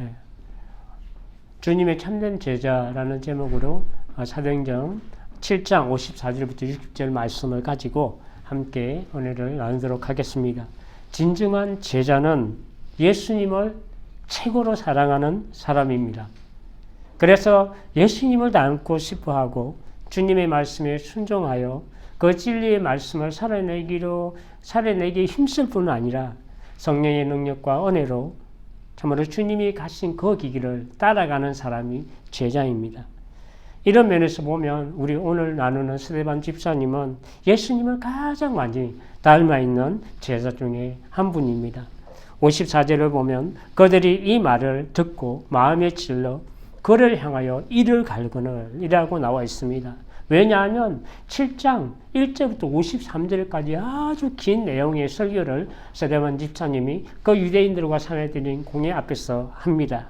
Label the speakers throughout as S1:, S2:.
S1: 예. 주님의 참된 제자라는 제목으로 사도행전 7장 54절부터 60절 말씀을 가지고 함께 은혜를 나누도록 하겠습니다. 진정한 제자는 예수님을 최고로 사랑하는 사람입니다. 그래서 예수님을 닮고 싶어하고 주님의 말씀에 순종하여 그 진리의 말씀을 살아내기에 힘쓸 뿐 아니라 성령의 능력과 은혜로 참으로 주님이 가신 그 길을 따라가는 사람이 제자입니다. 이런 면에서 보면 우리 오늘 나누는 스데반 집사님은 예수님을 가장 많이 닮아 있는 제자 중에 한 분입니다. 54절을 보면 그들이 이 말을 듣고 마음에 찔러 그를 향하여 이를 갈거늘 이라고 나와 있습니다. 왜냐하면 7장 1절부터 53절까지 아주 긴 내용의 설교를 스데반 집사님이 그 유대인들과 사내들인 공회 앞에서 합니다.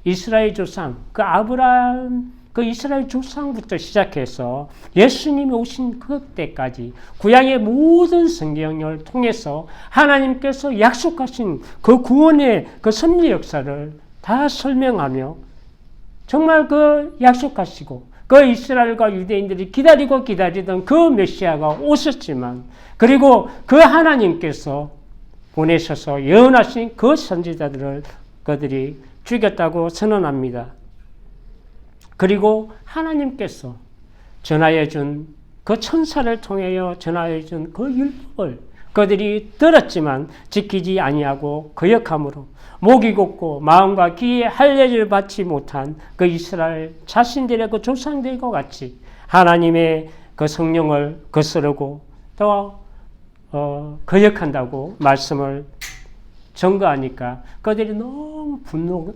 S1: 이스라엘 조상, 아브라함, 이스라엘 조상부터 시작해서 예수님이 오신 그때까지 구약의 모든 성경을 통해서 하나님께서 약속하신 그 구원의 그 섭리 역사를 다 설명하며 정말 그 약속하시고 그 이스라엘과 유대인들이 기다리던 그 메시아가 오셨지만 그리고 그 하나님께서 보내셔서 예언하신 그 선지자들을 그들이 죽였다고 선언합니다. 그리고 하나님께서 전하여 준 그 천사를 통하여 전하여 준 그 율법을 그들이 들었지만 지키지 아니하고 거역함으로 목이 곧고 마음과 귀에 할례를 받지 못한 그 이스라엘 자신들의 그 조상들과 같이 하나님의 그 성령을 거스르고 또 거역한다고 말씀을 증거하니까 그들이 너무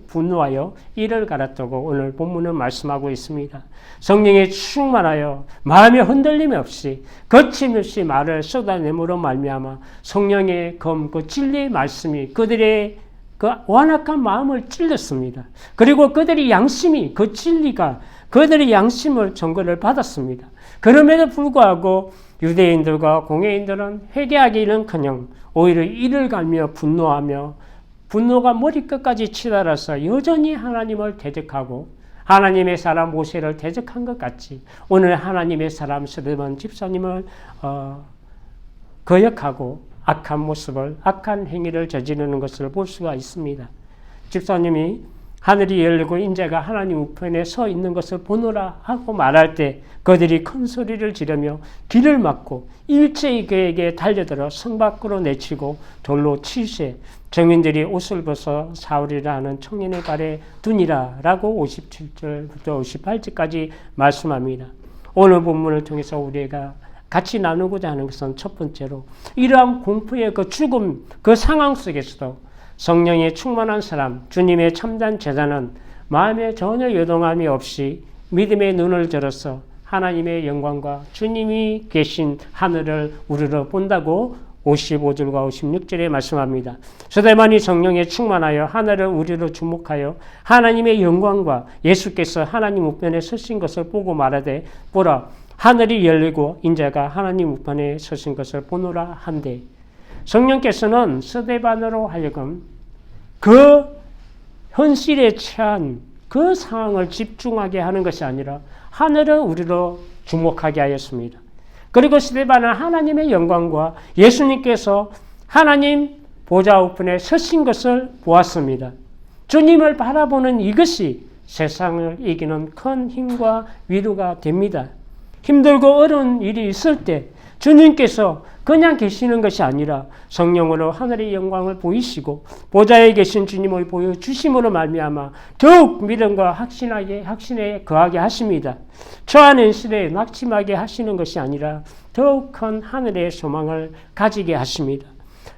S1: 분노하여 이를 갈았다고 오늘 본문은 말씀하고 있습니다. 성령에 충만하여 마음의 흔들림 없이 거침없이 말을 쏟아내므로 말미암아 성령의 그 진리의 말씀이 그들의 그 완악한 마음을 찔렀습니다. 그리고 그들의 양심이 그 진리가 그들의 양심을 증거를 받았습니다. 그럼에도 불구하고 유대인들과 공회인들은 회개하기는커녕 오히려 이를 갈며 분노하며 분노가 머리끝까지 치달아서 여전히 하나님을 대적하고 하나님의 사람 모세를 대적한 것 같이 오늘 하나님의 사람 스데반 집사님을 거역하고 악한 행위를 저지르는 것을 볼 수가 있습니다. 집사님이 하늘이 열리고 인자가 하나님 우편에 서 있는 것을 보노라 하고 말할 때 그들이 큰 소리를 지르며 길을 막고 일제히 그에게 달려들어 성 밖으로 내치고 돌로 치세 정인들이 옷을 벗어 사울이라 하는 청년의 발에 두니라 라고 57절부터 58절까지 말씀합니다. 오늘 본문을 통해서 우리가 같이 나누고자 하는 것은 첫 번째로 이러한 공포의 그 죽음 그 상황 속에서도 성령에 충만한 사람, 주님의 참된 제자는 마음에 전혀 요동함이 없이 믿음의 눈을 들어서 하나님의 영광과 주님이 계신 하늘을 우러러 본다고 55절과 56절에 말씀합니다. 스데반이 성령에 충만하여 하늘을 우리로 주목하여 하나님의 영광과 예수께서 하나님 우편에 서신 것을 보고 말하되 보라 하늘이 열리고 인자가 하나님 우편에 서신 것을 보노라 한데 성령께서는 스데반으로 하여금 그 현실에 처한 그 상황을 집중하게 하는 것이 아니라 하늘을 우리로 주목하게 하였습니다. 그리고 스데반은 하나님의 영광과 예수님께서 하나님 보좌 우편에 서신 것을 보았습니다. 주님을 바라보는 이것이 세상을 이기는 큰 힘과 위로가 됩니다. 힘들고 어려운 일이 있을 때 주님께서 그냥 계시는 것이 아니라 성령으로 하늘의 영광을 보이시고 보좌에 계신 주님을 보여주심으로 말미암아 더욱 믿음과 확신에 거하게 하십니다. 처한 시대에 낙심하게 하시는 것이 아니라 더욱 큰 하늘의 소망을 가지게 하십니다.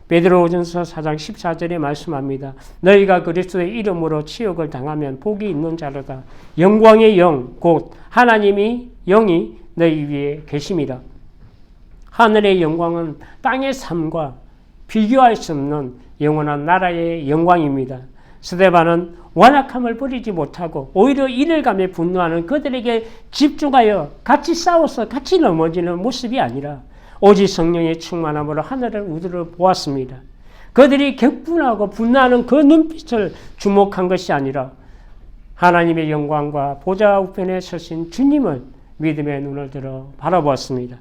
S1: 베드로전서 4장 14절에 말씀합니다. 너희가 그리스도의 이름으로 치욕을 당하면 복이 있는 자로다. 영광의 영 곧 하나님이 영이 너희 위에 계심이라. 하늘의 영광은 땅의 삶과 비교할 수 없는 영원한 나라의 영광입니다. 스데반은 완악함을 버리지 못하고 오히려 이를 가며 분노하는 그들에게 집중하여 같이 싸워서 같이 넘어지는 모습이 아니라 오직 성령의 충만함으로 하늘을 우러러 보았습니다. 그들이 격분하고 분노하는 그 눈빛을 주목한 것이 아니라 하나님의 영광과 보좌 우편에 서신 주님을 믿음의 눈을 들어 바라보았습니다.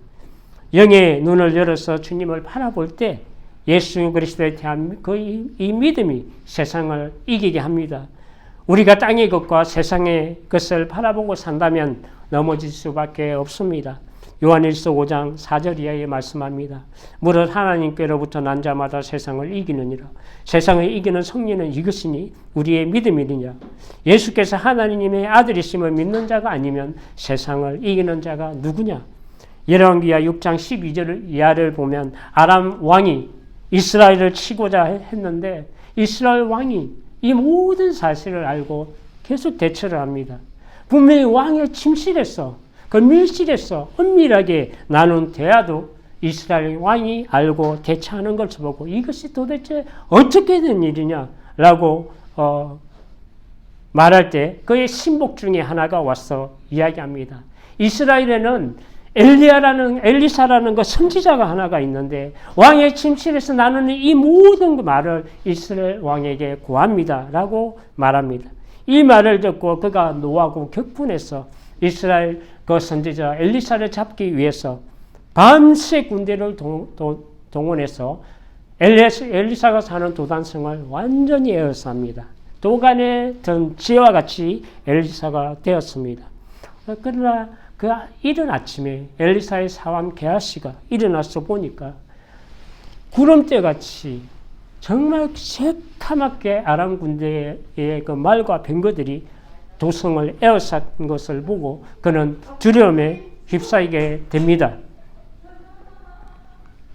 S1: 영의 눈을 열어서 주님을 바라볼 때 예수 그리스도에 대한 이 믿음이 세상을 이기게 합니다. 우리가 땅의 것과 세상의 것을 바라보고 산다면 넘어질 수밖에 없습니다. 요한일서 5장 4절 이하에 말씀합니다. 무릇 하나님께로부터 난 자마다 세상을 이기느니라. 세상을 이기는 승리는 이것이니 우리의 믿음이니라. 예수께서 하나님의 아들이심을 믿는 자가 아니면 세상을 이기는 자가 누구냐? 열왕기하 6장 12절 이하를 보면 아람 왕이 이스라엘을 치고자 했는데 이스라엘 왕이 이 모든 사실을 알고 계속 대처를 합니다. 분명히 왕의 침실에서 그 밀실에서 은밀하게 나눈 대화도 이스라엘 왕이 알고 대처하는 것을 보고 이것이 도대체 어떻게 된 일이냐라고 말할 때 그의 신복 중에 하나가 와서 이야기합니다. 이스라엘에는 엘리사라는 그 선지자가 하나가 있는데 왕의 침실에서 나누는 이 모든 말을 이스라엘 왕에게 구합니다 라고 말합니다. 이 말을 듣고 그가 노하고 격분해서 이스라엘 그 선지자 엘리사를 잡기 위해서 밤새 군대를 동원해서 엘리사가 사는 도단성을 완전히 에워쌉니다. 도간에 든 지와 같이 엘리사가 되었습니다. 그러나 그 이른 아침에 엘리사의 사환 게하시가 일어나서 보니까 구름대같이 정말 새카맣게 아람 군대의 그 말과 병거들이 도성을 에워싼 것을 보고 그는 두려움에 휩싸이게 됩니다.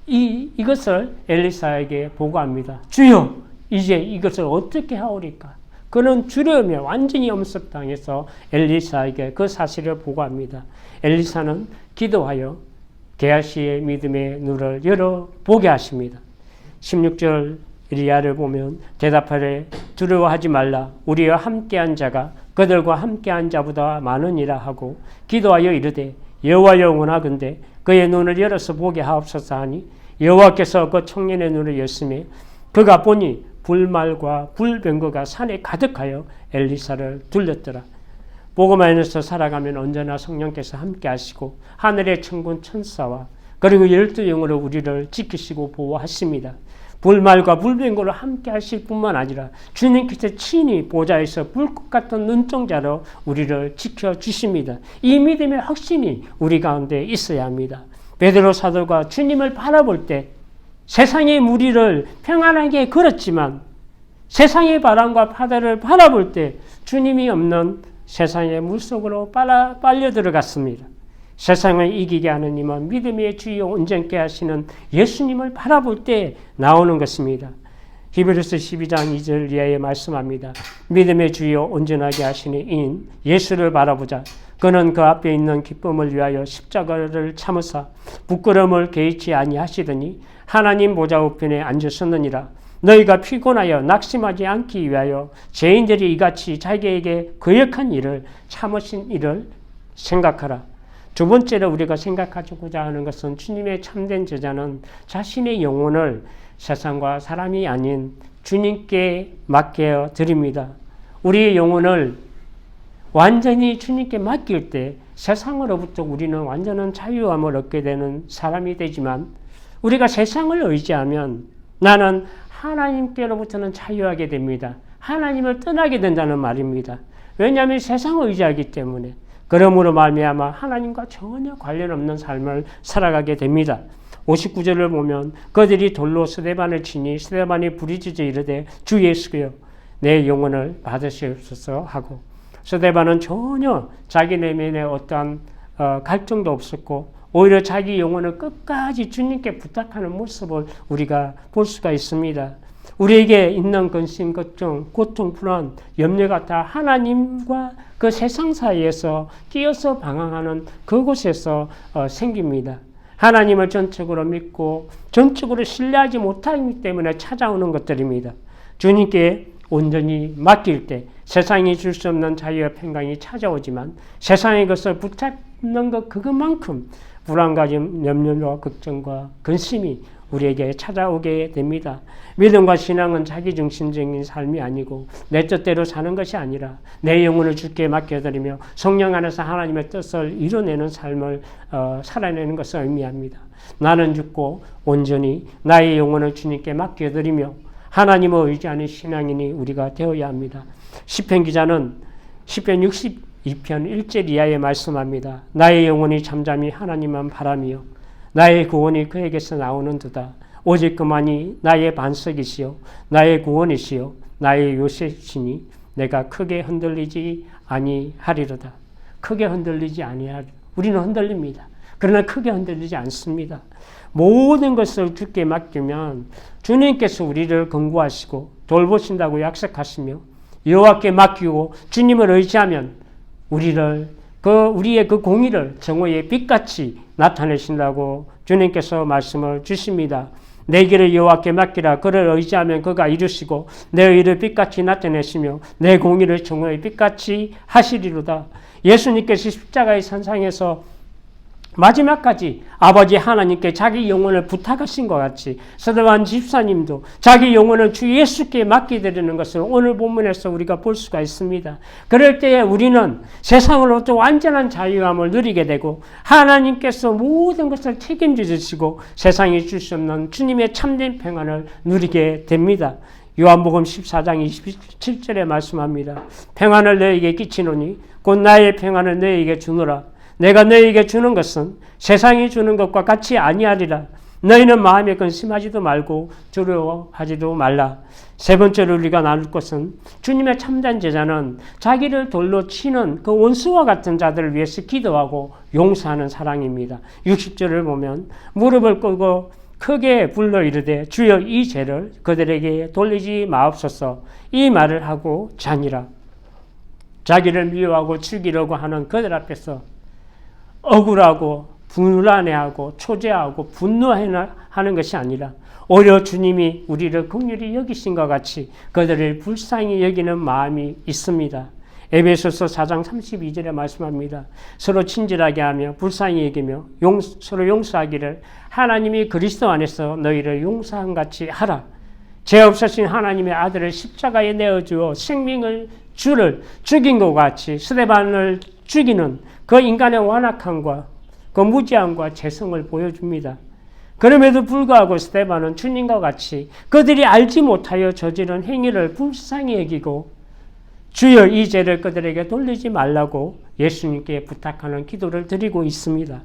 S1: 이것을 엘리사에게 보고합니다. 주여, 이제 이것을 어떻게 하오리까? 그는 두려움에 완전히 엄습당해서 엘리사에게 그 사실을 보고합니다. 엘리사는 기도하여 게하시의 믿음의 눈을 열어보게 하십니다. 16절 이하를 보면 대답하되 두려워하지 말라. 우리와 함께한 자가 그들과 함께한 자보다 많으니라 하고 기도하여 이르되 여호와여 원하건대 그의 눈을 열어서 보게 하옵소서 하니 여호와께서 그 청년의 눈을 열심에 그가 보니 불말과 불병거가 산에 가득하여 엘리사를 둘렸더라. 복음안에서 살아가면 언제나 성령께서 함께 하시고 하늘의 천군 천사와 그리고 12영으로 우리를 지키시고 보호하십니다. 불말과 불병거로 함께 하실 뿐만 아니라 주님께서 친히 보좌에서 불꽃 같은 눈동자로 우리를 지켜주십니다. 이 믿음의 확신이 우리 가운데 있어야 합니다. 베드로 사도가 주님을 바라볼 때 세상의 무리를 평안하게 걸었지만 세상의 바람과 파도를 바라볼 때 주님이 없는 세상의 물속으로 빨려 들어갔습니다. 세상을 이기게 하는 힘은 믿음의 주요 온전케 하시는 예수님을 바라볼 때 나오는 것입니다. 히브리서 12장 2절 이하에 말씀합니다. 믿음의 주요 온전하게 하시는 이인 예수를 바라보자. 그는 그 앞에 있는 기쁨을 위하여 십자가를 참으사 부끄러움을 개의치 아니하시더니 하나님 보좌 우편에 앉으셨느니라. 너희가 피곤하여 낙심하지 않기 위하여 죄인들이 이같이 자기에게 거역한 일을 참으신 일을 생각하라. 두 번째로 우리가 생각하고자 하는 것은 주님의 참된 제자는 자신의 영혼을 세상과 사람이 아닌 주님께 맡겨 드립니다. 우리의 영혼을 완전히 주님께 맡길 때 세상으로부터 우리는 완전한 자유함을 얻게 되는 사람이 되지만 우리가 세상을 의지하면 나는 하나님께로부터는 자유하게 됩니다. 하나님을 떠나게 된다는 말입니다. 왜냐하면 세상을 의지하기 때문에. 그러므로 말미암아 하나님과 전혀 관련 없는 삶을 살아가게 됩니다. 59절을 보면 그들이 돌로 스데반을 치니 스데반이 부르짖어 이르되 주 예수여 내 영혼을 받으시옵소서 하고 스데반은 전혀 자기 내면에 어떠한 갈증도 없었고 오히려 자기 영혼을 끝까지 주님께 부탁하는 모습을 우리가 볼 수가 있습니다. 우리에게 있는 근심, 걱정, 고통, 불안, 염려가 다 하나님과 그 세상 사이에서 끼어서 방황하는 그곳에서 생깁니다. 하나님을 전적으로 믿고 전적으로 신뢰하지 못하기 때문에 찾아오는 것들입니다. 주님께 온전히 맡길 때 세상이 줄 수 없는 자유와 평강이 찾아오지만 세상의 것을 붙잡는 것 그것만큼 불안과 염려와 걱정과 근심이 우리에게 찾아오게 됩니다. 믿음과 신앙은 자기중심적인 삶이 아니고 내 뜻대로 사는 것이 아니라 내 영혼을 주께 맡겨드리며 성령 안에서 하나님의 뜻을 이뤄내는 삶을 살아내는 것을 의미합니다. 나는 죽고 온전히 나의 영혼을 주님께 맡겨드리며 하나님을 의지하는 신앙인이 우리가 되어야 합니다. 시편 기자는 시편 62편 1절 이하에 말씀합니다. 나의 영혼이 잠잠히 하나님만 바라며 나의 구원이 그에게서 나오는도다. 오직 그만이 나의 반석이시요 나의 구원이시요 나의 요새시니 내가 크게 흔들리지 아니하리로다. 크게 흔들리지 아니하리. 우리는 흔들립니다. 그러나 크게 흔들리지 않습니다. 모든 것을 주께 맡기면 주님께서 우리를 긍구하시고 돌보신다고 약속하시며 여호와께 맡기고 주님을 의지하면 우리의 그 공의를 정오의 빛같이 나타내신다고 주님께서 말씀을 주십니다. 내 길을 여호와께 맡기라. 그를 의지하면 그가 이루시고 내 의를 빛같이 나타내시며 내 공의를 정오의 빛같이 하시리로다. 예수님께서 십자가의 산상에서 마지막까지 아버지 하나님께 자기 영혼을 부탁하신 것 같이 스데반 집사님도 자기 영혼을 주 예수께 맡기드리는 것을 오늘 본문에서 우리가 볼 수가 있습니다. 그럴 때에 우리는 세상으로부터 완전한 자유함을 누리게 되고 하나님께서 모든 것을 책임져 주시고 세상이 줄 수 없는 주님의 참된 평안을 누리게 됩니다. 요한복음 14장 27절에 말씀합니다. 평안을 너에게 끼치노니 곧 나의 평안을 너에게 주노라. 내가 너희에게 주는 것은 세상이 주는 것과 같이 아니하리라. 너희는 마음에 근심하지도 말고 두려워하지도 말라. 세 번째로 우리가 나눌 것은 주님의 참된 제자는 자기를 돌로 치는 그 원수와 같은 자들을 위해서 기도하고 용서하는 사랑입니다. 60절을 보면 무릎을 꿇고 크게 불러 이르되 주여 이 죄를 그들에게 돌리지 마옵소서. 이 말을 하고 자니라. 자기를 미워하고 죽이려고 하는 그들 앞에서 억울하고 분란해하고 초재하고 분노하는 것이 아니라 오히려 주님이 우리를 긍휼히 여기신 것 같이 그들을 불쌍히 여기는 마음이 있습니다. 에베소서 4장 32절에 말씀합니다. 서로 친절하게 하며 불쌍히 여기며 서로 용서하기를 하나님이 그리스도 안에서 너희를 용서한 같이 하라. 죄 없으신 하나님의 아들을 십자가에 내어주어 생명을 주를 죽인 것 같이 스데반을 죽이는 그 인간의 완악함과 그 무지함과 죄성을 보여줍니다. 그럼에도 불구하고 스데반은 주님과 같이 그들이 알지 못하여 저지른 행위를 불쌍히 여기고 주여 이 죄를 그들에게 돌리지 말라고 예수님께 부탁하는 기도를 드리고 있습니다.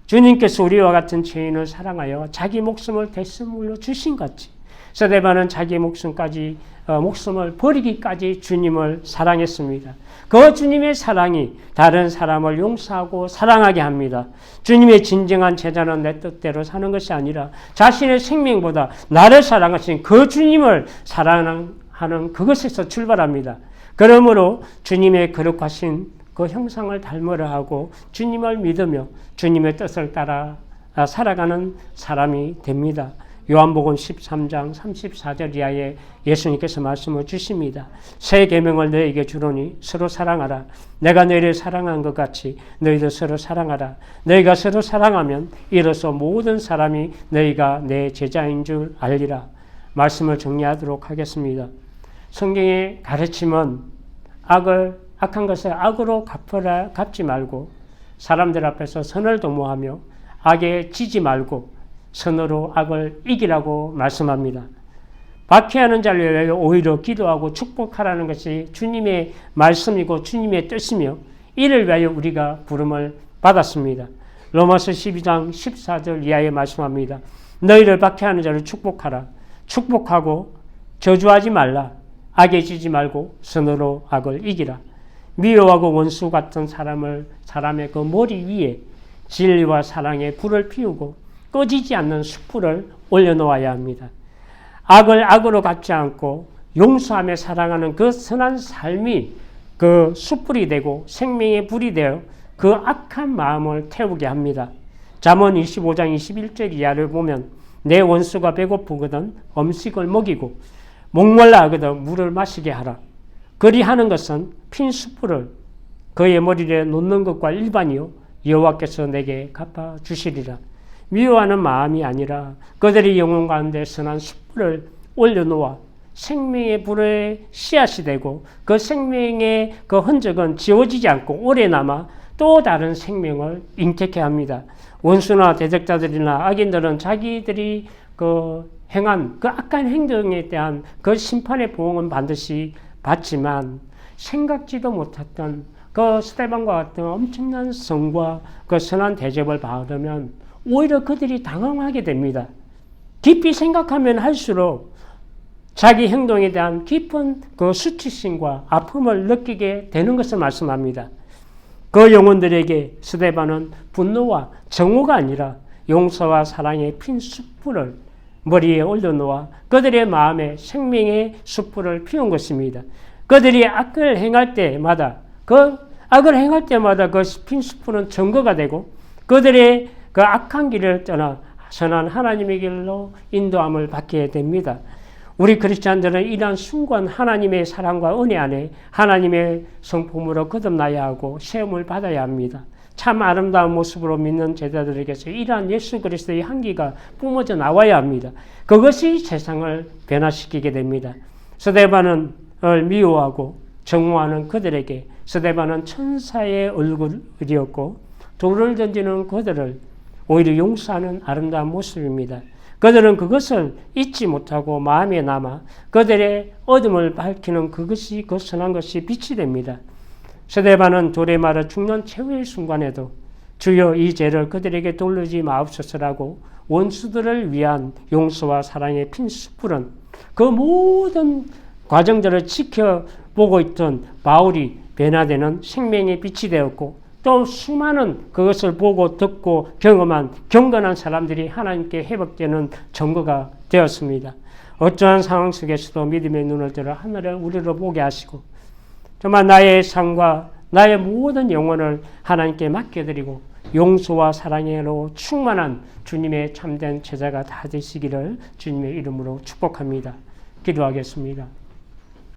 S1: 주님께서 우리와 같은 죄인을 사랑하여 자기 목숨을 대속물로 주신 같이 스데반은 자기 목숨을 버리기까지 주님을 사랑했습니다. 그 주님의 사랑이 다른 사람을 용서하고 사랑하게 합니다. 주님의 진정한 제자는 내 뜻대로 사는 것이 아니라 자신의 생명보다 나를 사랑하신 그 주님을 사랑하는 그것에서 출발합니다. 그러므로 주님의 거룩하신 그 형상을 닮으려 하고 주님을 믿으며 주님의 뜻을 따라 살아가는 사람이 됩니다. 요한복음 13장 34절 이하에 예수님께서 말씀을 주십니다. 새 계명을 너희에게 주노니 서로 사랑하라. 내가 너희를 사랑한 것 같이 너희도 서로 사랑하라. 너희가 서로 사랑하면 이로써 모든 사람이 너희가 내 제자인 줄 알리라. 말씀을 정리하도록 하겠습니다. 성경의 가르침은 악한 것을 악으로 갚지 말고 사람들 앞에서 선을 도모하며 악에 지지 말고 선으로 악을 이기라고 말씀합니다. 박해하는 자를 위하여 오히려 기도하고 축복하라는 것이 주님의 말씀이고 주님의 뜻이며 이를 위하여 우리가 부름을 받았습니다. 로마서 12장 14절 이하에 말씀합니다. 너희를 박해하는 자를 축복하라. 축복하고 저주하지 말라. 악에 지지 말고 선으로 악을 이기라. 미워하고 원수 같은 사람의 그 머리 위에 진리와 사랑의 불을 피우고 꺼지지 않는 숯불을 올려놓아야 합니다. 악을 악으로 갚지 않고 용서하며 사랑하는 그 선한 삶이 그 숯불이 되고 생명의 불이 되어 그 악한 마음을 태우게 합니다. 잠언 25장 21절 이하를 보면 내 원수가 배고프거든 음식을 먹이고 목말라 하거든 물을 마시게 하라. 그리 하는 것은 핀 숯불을 그의 머리에 놓는 것과 일반이요 여호와께서 내게 갚아주시리라. 미워하는 마음이 아니라 그들의 영혼 가운데 선한 숯불을 올려놓아 생명의 불에 씨앗이 되고 그 생명의 그 흔적은 지워지지 않고 오래 남아 또 다른 생명을 잉태케 합니다. 원수나 대적자들이나 악인들은 자기들이 그 행한 그 악한 행동에 대한 그 심판의 보응은 반드시 받지만 생각지도 못했던 그 스데반과 같은 엄청난 성과 그 선한 대접을 받으면 오히려 그들이 당황하게 됩니다. 깊이 생각하면 할수록 자기 행동에 대한 깊은 그 수치심과 아픔을 느끼게 되는 것을 말씀합니다. 그 영혼들에게 스데반은 분노와 정오가 아니라 용서와 사랑의 핀 숯불을 머리에 올려놓아 그들의 마음에 생명의 숯불을 피운 것입니다. 그들이 악을 행할 때마다 그 핀 숯불은 증거가 되고 그들의 그 악한 길을 떠나 선한 하나님의 길로 인도함을 받게 됩니다. 우리 크리스찬들은 이러한 순간 하나님의 사랑과 은혜 안에 하나님의 성품으로 거듭나야 하고 세움을 받아야 합니다. 참 아름다운 모습으로 믿는 제자들에게서 이러한 예수 그리스도의 향기가 뿜어져 나와야 합니다. 그것이 세상을 변화시키게 됩니다. 스데반을 미워하고 정오하는 그들에게 스데반은 천사의 얼굴이었고 돌을 던지는 그들을 오히려 용서하는 아름다운 모습입니다. 그들은 그것을 잊지 못하고 마음에 남아 그들의 어둠을 밝히는 그것이 그 선한 것이 빛이 됩니다. 스데반은 돌에 말아 죽는 최후의 순간에도 주여 이 죄를 그들에게 돌리지 마옵소서라고 원수들을 위한 용서와 사랑의 핀 숯불은 그 모든 과정들을 지켜보고 있던 바울이 변화되는 생명의 빛이 되었고 또 수많은 그것을 보고 듣고 경험한 경건한 사람들이 하나님께 회복되는 증거가 되었습니다. 어떠한 상황 속에서도 믿음의 눈을 들어 하늘을 우리로 보게 하시고 정말 나의 삶과 나의 모든 영혼을 하나님께 맡겨드리고 용서와 사랑으로 충만한 주님의 참된 제자가 다 되시기를 주님의 이름으로 축복합니다. 기도하겠습니다.